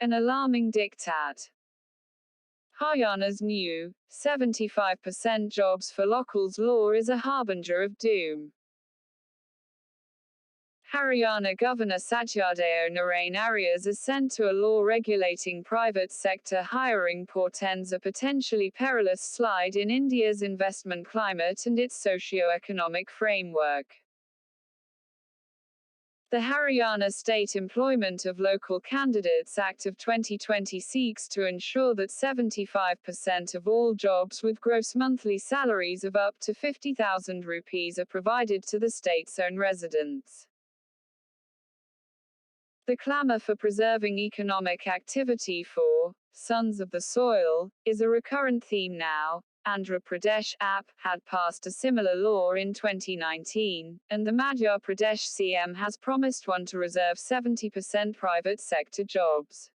An alarming diktat. Haryana's new 75% jobs for locals law is a harbinger of doom. Haryana Governor Satyadeo Narain Arya's assent to a law regulating private sector hiring portends a potentially perilous slide in India's investment climate and its socio-economic framework. The Haryana State Employment of Local Candidates Act of 2020 seeks to ensure that 75% of all jobs with gross monthly salaries of up to 50,000 rupees are provided to the state's own residents. The clamour for preserving economic activity for sons of the soil is a recurrent theme now. Andhra Pradesh APP had passed a similar law in 2019, and the Madhya Pradesh CM has promised one to reserve 70% private sector jobs.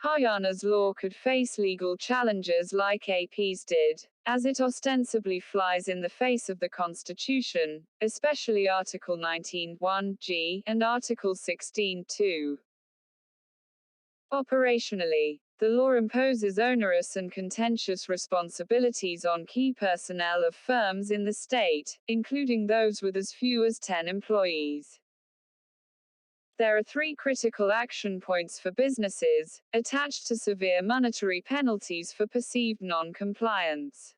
Haryana's law could face legal challenges like AP's did, as it ostensibly flies in the face of the Constitution, especially Article 19(1)(g) and Article 16(2). Operationally, the law imposes onerous and contentious responsibilities on key personnel of firms in the state, including those with as few as 10 employees. There are 3 critical action points for businesses, attached to severe monetary penalties for perceived non-compliance.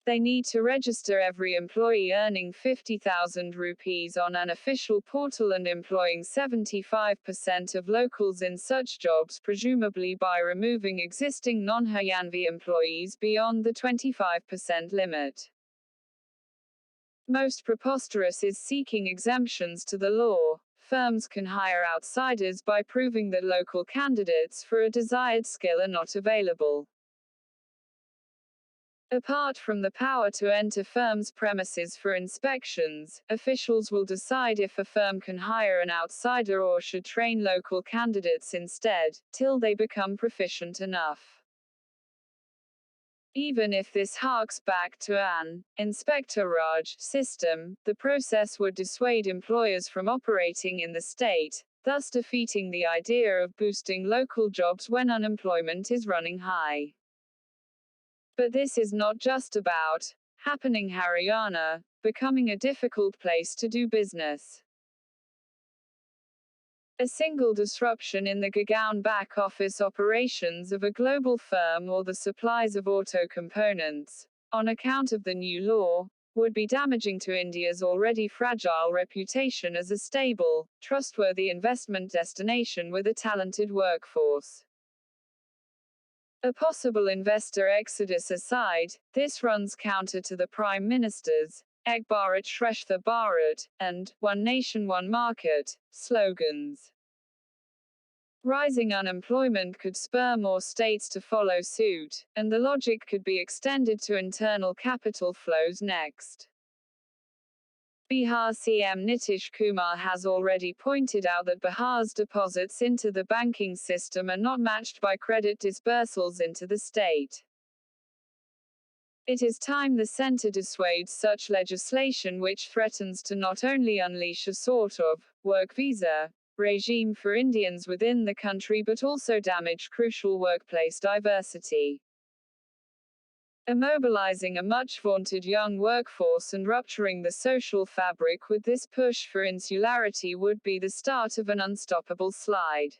They need to register every employee earning 50,000 rupees on an official portal and employing 75% of locals in such jobs, presumably by removing existing non-Haryanvi employees beyond the 25% limit. Most preposterous is seeking exemptions to the law. Firms can hire outsiders by proving that local candidates for a desired skill are not available. Apart from the power to enter firms' premises for inspections, officials will decide if a firm can hire an outsider or should train local candidates instead, till they become proficient enough. Even if this harks back to an Inspector Raj system, the process would dissuade employers from operating in the state, thus defeating the idea of boosting local jobs when unemployment is running high. But this is not just about happening Haryana becoming a difficult place to do business. A single disruption in the Godown back office operations of a global firm or the supplies of auto components, on account of the new law, would be damaging to India's already fragile reputation as a stable, trustworthy investment destination with a talented workforce. A possible investor exodus aside, this runs counter to the Prime Minister's Ek Bharat Shrestha Bharat and One Nation One Market slogans. Rising unemployment could spur more states to follow suit, and the logic could be extended to internal capital flows next. Bihar CM Nitish Kumar has already pointed out that Bihar's deposits into the banking system are not matched by credit disbursals into the state. It is time the centre dissuades such legislation which threatens to not only unleash a sort of work visa regime for Indians within the country but also damage crucial workplace diversity. Immobilizing a much-vaunted young workforce and rupturing the social fabric with this push for insularity would be the start of an unstoppable slide.